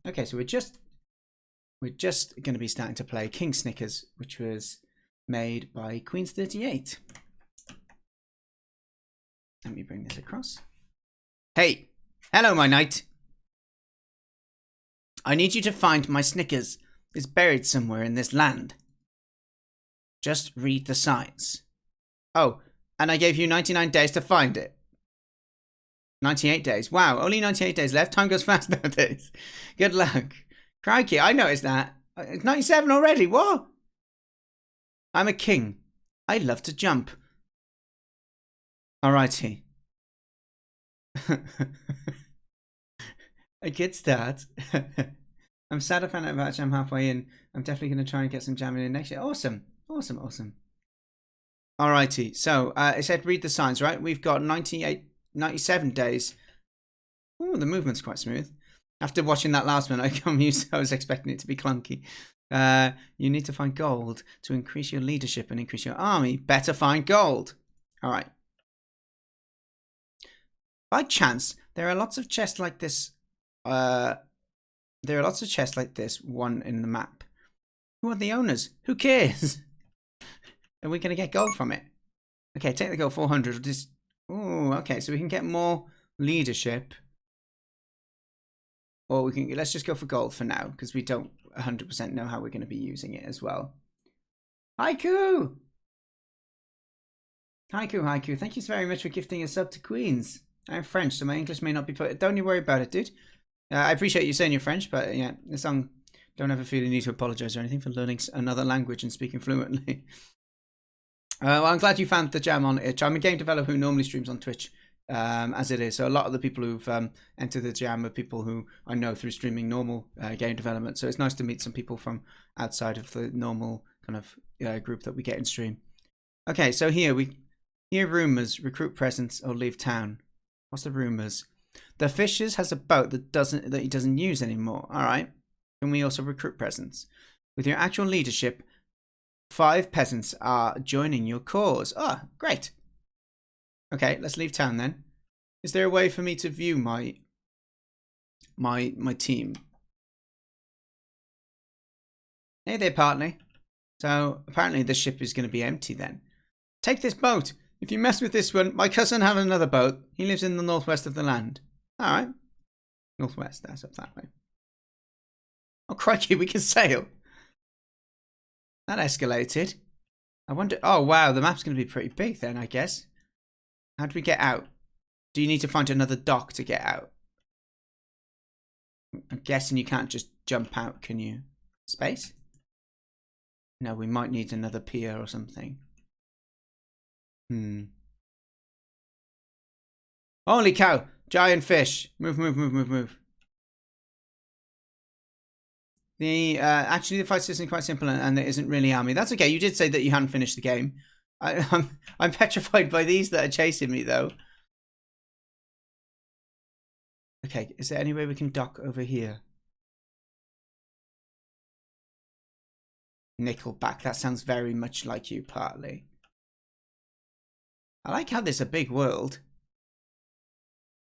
Okay, so we're just going to be starting to play King Snickers, which was made by Queens38. Let me bring this across. Hey, hello, my knight. I need you to find my Snickers. It's buried somewhere in this land. Just read the signs. Oh, and I gave you 99 days to find it. 98 days. Wow, only 98 days left. Time goes fast nowadays. Good luck. Crikey, I noticed that. It's 97 already. What? I'm a king. I love to jump. Alrighty. A good start. I'm sad I found out about jam halfway in. I'm definitely going to try and get some jamming in next year. Awesome. Awesome, awesome. Alrighty, so it said read the signs, right? We've got 97 days. Oh, the movement's quite smooth. After watching that last one, I was expecting it to be clunky. You need to find gold to increase your leadership and increase your army. Better find gold. All right. By chance, there are lots of chests like this. There are lots of chests like this one in the map. Who are the owners? Who cares? Are we going to get gold from it? Okay, take the gold 400. Just, oh, okay, so we can get more leadership. Or we can, let's just go for gold for now, because we don't 100% know how we're going to be using it as well. Haiku! Haiku, thank you so very much for gifting a sub to Queens. I'm French, so my English may not be put. Don't you worry about it, dude. I appreciate you saying you're French, but yeah, the song, don't ever feel you need to apologize or anything for learning another language and speaking fluently. Well, I'm glad you found the jam on Itch. I'm a game developer who normally streams on Twitch, as it is. So a lot of the people who've entered the jam are people who I know through streaming normal game development. So it's nice to meet some people from outside of the normal kind of group that we get in stream. Okay, so here we hear rumors, recruit presence, or leave town. What's the rumors? The Fishers has a boat that he doesn't use anymore. All right. Can we also recruit presence? With your actual leadership, 5 peasants are joining your cause. Oh, great. Okay, let's leave town then. Is there a way for me to view my team? Hey there, partly. So apparently the ship is going to be empty then. Take this boat. If you mess with this one, my cousin has another boat. He lives in the northwest of the land. All right. Northwest, that's up that way. Oh, crikey, we can sail. That escalated. I wonder... Oh, wow, the map's going to be pretty big then, I guess. How do we get out? Do you need to find another dock to get out? I'm guessing you can't just jump out, can you? Space? No, we might need another pier or something. Holy cow! Giant fish! Move, move, move, move, move. The actually the fight system is quite simple and there isn't really army. That's okay. You did say that you hadn't finished the game. I'm petrified by these that are chasing me though. Okay, is there any way we can dock over here? Nickelback. That sounds very much like you, partly. I like how there's a big world.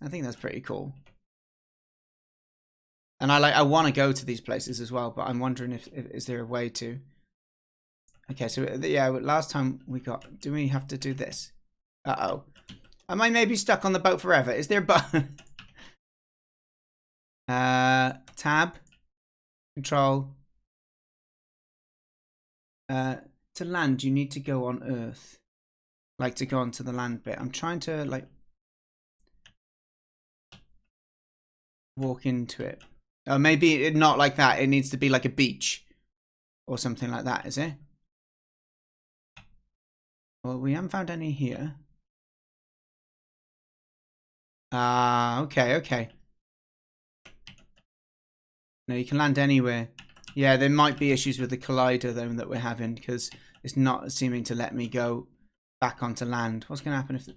I think that's pretty cool. And I want to go to these places as well, but I'm wondering if is there a way to. Okay, so yeah, last time we got. Do we have to do this? Uh-oh. Am I maybe stuck on the boat forever? Is there a button? Tab. Control. To land, you need to go on Earth. Like to go onto the land bit. I'm trying to like walk into it. Oh, maybe not like that. It needs to be like a beach or something like that, is it? Well, we haven't found any here. Okay, okay. No, you can land anywhere. Yeah, there might be issues with the collider though that we're having because it's not seeming to let me go back onto land. What's going to happen if...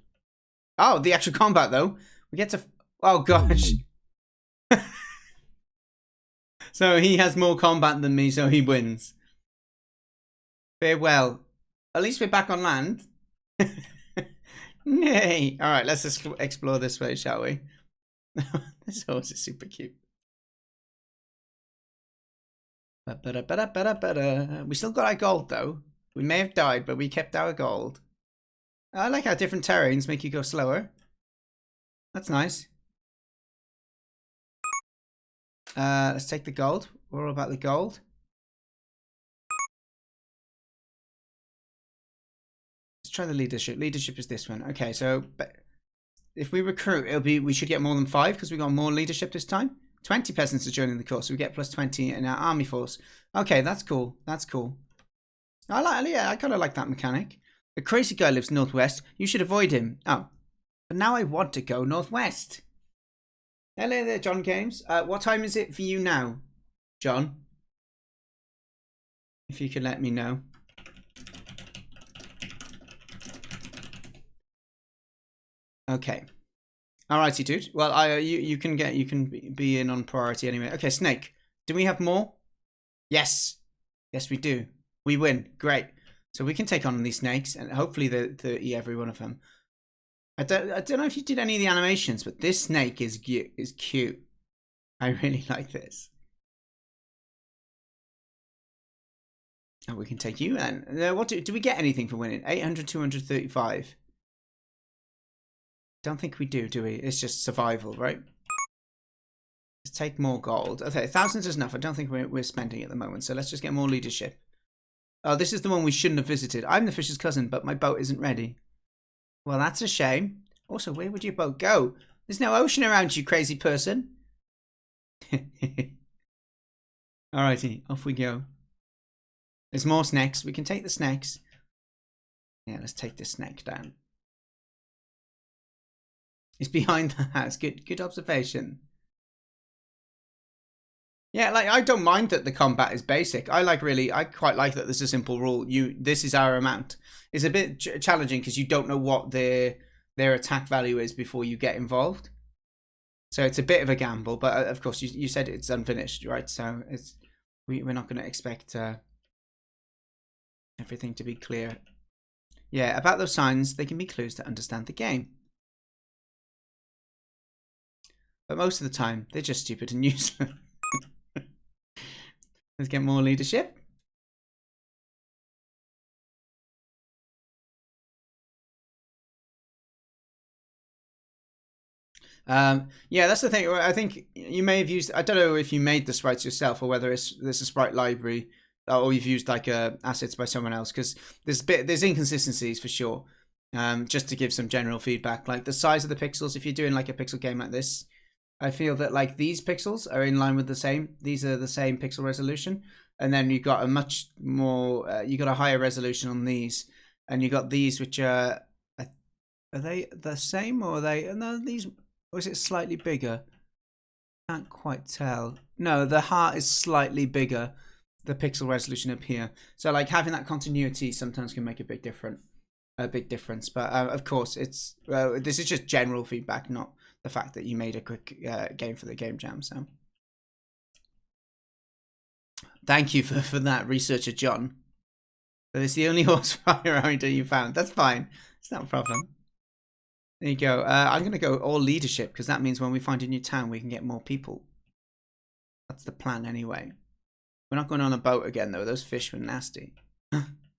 Oh, the actual combat though. We get to... Oh gosh. So he has more combat than me, so he wins. Farewell. At least we're back on land. Nay. Alright, let's just explore this way, shall we? This horse is super cute. We still got our gold though. We may have died, but we kept our gold. I like how different terrains make you go slower. That's nice. Let's take the gold. We're all about the gold. Let's try the leadership. Leadership is this one. Okay, so if we recruit, we should get more than 5 because we got more leadership this time. 20 peasants are joining the course, so we get plus 20 in our army force. Okay, that's cool. That's cool. I kind of like that mechanic. The crazy guy lives northwest. You should avoid him. Oh, but now I want to go northwest. Hello there, John Games. What time is it for you now, John? If you could let me know. Okay. Alrighty, dude. Well, you can be in on priority anyway. Okay, Snake. Do we have more? Yes. Yes, we do. We win. Great. So we can take on these snakes, and hopefully every one of them. I don't know if you did any of the animations, but this snake is cute. I really like this. Oh, we can take you then. What do we get anything for winning? 800, 235. Don't think we do we? It's just survival, right? Let's take more gold. Okay, 1,000 is enough. I don't think we're spending at the moment, so let's just get more leadership. Oh, this is the one we shouldn't have visited. I'm the fish's cousin, but my boat isn't ready. Well, that's a shame. Also, where would your boat go? There's no ocean around you, crazy person. Alrighty, off we go. There's more snakes. We can take the snakes. Yeah, let's take this snake down. It's behind the house. Good observation. Yeah, like I don't mind that the combat is basic. I quite like that there's a simple rule. This is our amount. It's a bit challenging because you don't know what their attack value is before you get involved. So it's a bit of a gamble, but of course you said it's unfinished, right? So we're not going to expect everything to be clear. Yeah, about those signs, they can be clues to understand the game. But most of the time, they're just stupid and useless. Let's get more leadership. Yeah, that's the thing. I think you may have used. I don't know if you made the sprites yourself or whether there's a sprite library or you've used like assets by someone else, because there's inconsistencies for sure. Just to give some general feedback, like the size of the pixels. If you're doing like a pixel game like this, I feel that like these pixels are in line with the same. These are the same pixel resolution, and then you've got a much more. You got a higher resolution on these, and you got these which are they the same or are they? No, these. Or is it slightly bigger? Can't quite tell. No, the heart is slightly bigger. The pixel resolution up here. So like having that continuity sometimes can make a big difference. But of course, it's this is just general feedback, not the fact that you made a quick game for the game jam. So thank you for that, researcher John. But it's the only horsepower rider you found. That's fine. It's not a problem. There you go. I'm going to go all leadership because that means when we find a new town, we can get more people. That's the plan anyway. We're not going on a boat again, though. Those fish were nasty.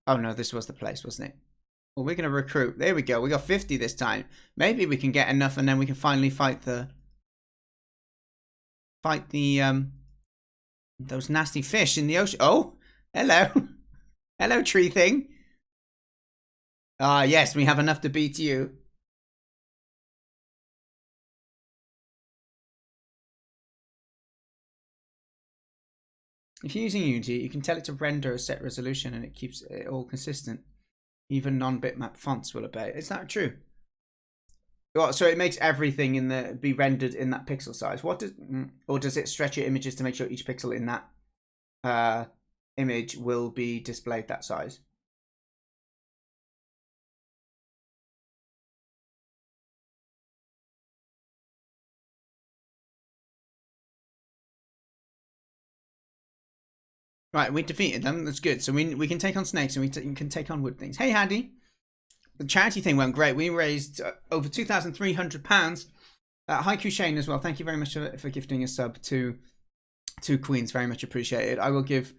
Oh, no, this was the place, wasn't it? Well, we're going to recruit. There we go. We got 50 this time. Maybe we can get enough and then we can finally fight those nasty fish in the ocean. Oh, hello. Hello, tree thing. Ah, yes, we have enough to beat you. If you're using Unity, you can tell it to render a set resolution and it keeps it all consistent. Even non-bitmap fonts will obey. Is that true? So it makes everything be rendered in that pixel size. Or does it stretch your images to make sure each pixel in that image will be displayed that size? Right, we defeated them. That's good. So we can take on snakes and we can take on wood things. Hey, Handy. The charity thing went great. We raised over £2,300. Haiku Shane as well. Thank you very much for gifting a sub to Queens. Very much appreciated. I will give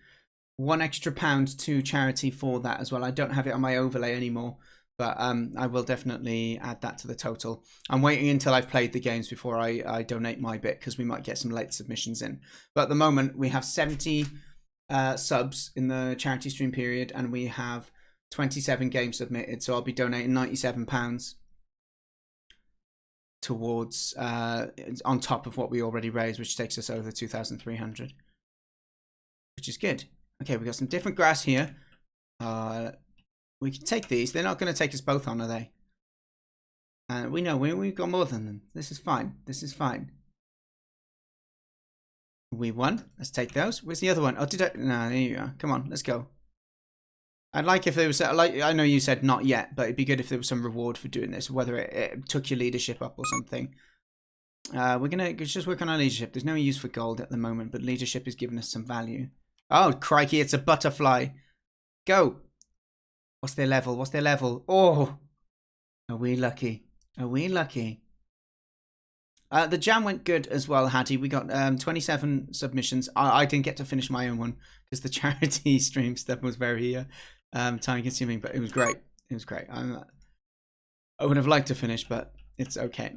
1 extra pound to charity for that as well. I don't have it on my overlay anymore, but I will definitely add that to the total. I'm waiting until I've played the games before I donate my bit, because we might get some late submissions in. But at the moment, we have 70 subs in the charity stream period, and we have 27 games submitted, so I'll be donating £97 towards on top of what we already raised, which takes us over 2,300, which is good. Okay, we got some different grass here. We can take these. They're not going to take us both on, are they? We know we've got more than them. This is fine. This is fine. We won. Let's take those. Where's the other one? Oh, did I? No, there you are. Come on, let's go. I'd like if there was, like, I know you said not yet, but it'd be good if there was some reward for doing this, whether it took your leadership up or something. We're going to just work on our leadership. There's no use for gold at the moment, but leadership is giving us some value. Oh, crikey, it's a butterfly. Go. What's their level? What's their level? Oh, are we lucky? Are we lucky? The jam went good as well, Hattie. We got 27 submissions. I didn't get to finish my own one because the charity stream stuff was very time consuming, but it was great. It was great. I would have liked to finish, but it's okay.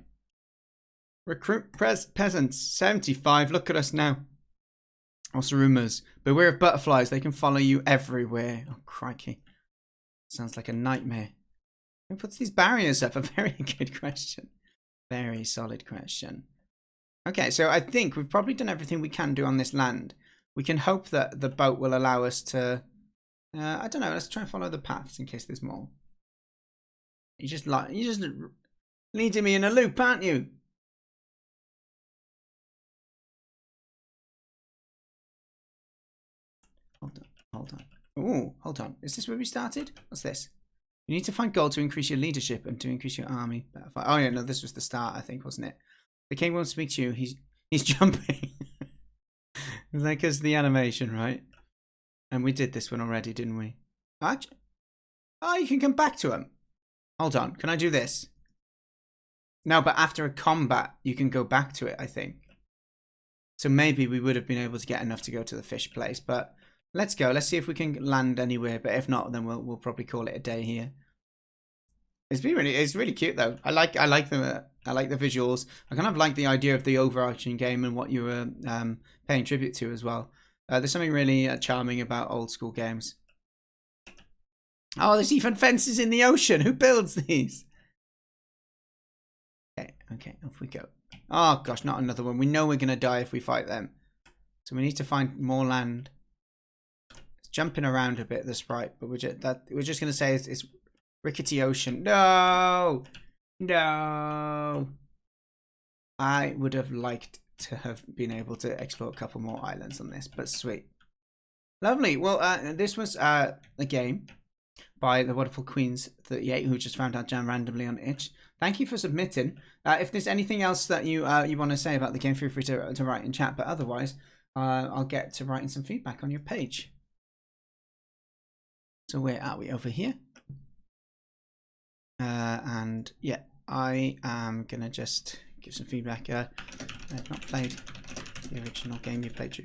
Recruit peasants, 75. Look at us now. What's the rumours? Beware of butterflies. They can follow you everywhere. Oh, crikey. Sounds like a nightmare. Who puts these barriers up? A very good question. Very solid question. Okay, so I think we've probably done everything we can do on this land. We can hope that the boat will allow us to... I don't know. Let's try and follow the paths in case there's more. You're just leading me in a loop, aren't you? Hold on. Oh, hold on. Is this where we started? What's this? You need to find gold to increase your leadership and to increase your army. Oh yeah, no, this was the start, I think, wasn't it? The king won't speak to you. He's jumping. It's like because the animation, right? And we did this one already, didn't we? Actually, oh, you can come back to him. Hold on. Can I do this? No, but after a combat, you can go back to it, I think. So maybe we would have been able to get enough to go to the fish place, but let's go. Let's see if we can land anywhere. But if not, then we'll probably call it a day here. It's really cute though. I like the visuals. I kind of like the idea of the overarching game and what you were paying tribute to as well. There's something really charming about old school games. Oh, there's even fences in the ocean. Who builds these? Okay, off we go. Oh gosh, not another one. We know we're gonna die if we fight them, so we need to find more land. It's jumping around a bit, the sprite, but we're just gonna say it's rickety ocean. No, no. I would have liked to have been able to explore a couple more islands on this, but sweet, lovely. Well, this was a game by the wonderful Queens38, who just found our jam randomly on itch. Thank you for submitting. If there's anything else that you want to say about the game, feel free to write in chat. But otherwise, I'll get to writing some feedback on your page. So where are we? Over here. And yeah, I am gonna just give some feedback. I have not played the original game you played,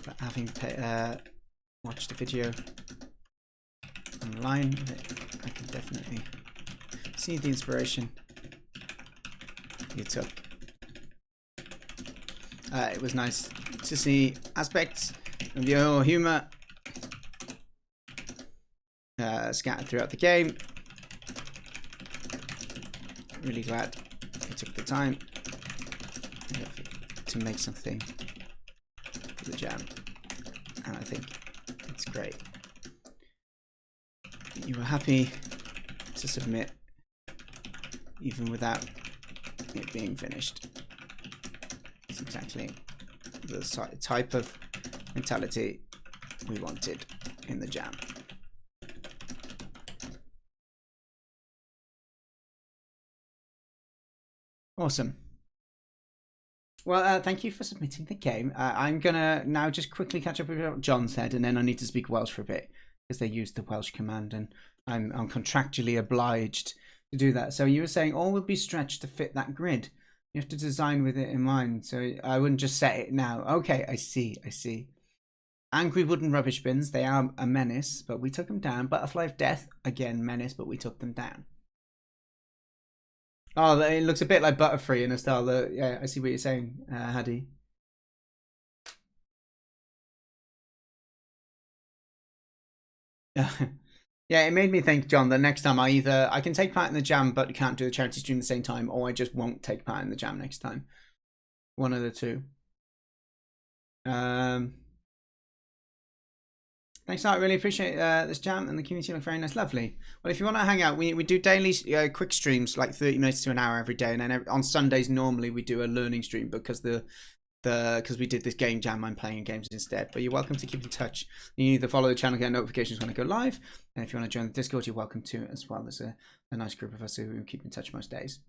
but having watched a video online, I can definitely see the inspiration you took. It was nice to see aspects of your humour scattered throughout the game. Really glad you took the time to make something for the jam, and I think it's great. You were happy to submit even without it being finished. It's exactly the type of mentality we wanted in the jam. Awesome. Well, thank you for submitting the game. I'm gonna now just quickly catch up with what John said, and then I need to speak Welsh for a bit, because they used the Welsh command, and I'm contractually obliged to do that. So you were saying all will be stretched to fit that grid. You have to design with it in mind, so I wouldn't just set it now. Okay, I see, I see. Angry wooden rubbish bins, they are a menace, but we took them down. Butterfly of Death, again, menace, but we took them down. Oh, it looks a bit like Butterfree in a style that, yeah, I see what you're saying, Hadi. Yeah, it made me think, John, that next time I can take part in the jam but can't do the charity stream at the same time, or I just won't take part in the jam next time. One of the two. Thanks, I really appreciate this jam, and the community look very nice. Lovely. Well, if you want to hang out, we do daily quick streams, like 30 minutes to an hour every day, and then on Sundays normally we do a learning stream because because we did this game jam, I'm playing games instead. But you're welcome to keep in touch. You either follow the channel, get notifications when I go live, and if you want to join the Discord, you're welcome to as well. There's a nice group of us who keep in touch most days.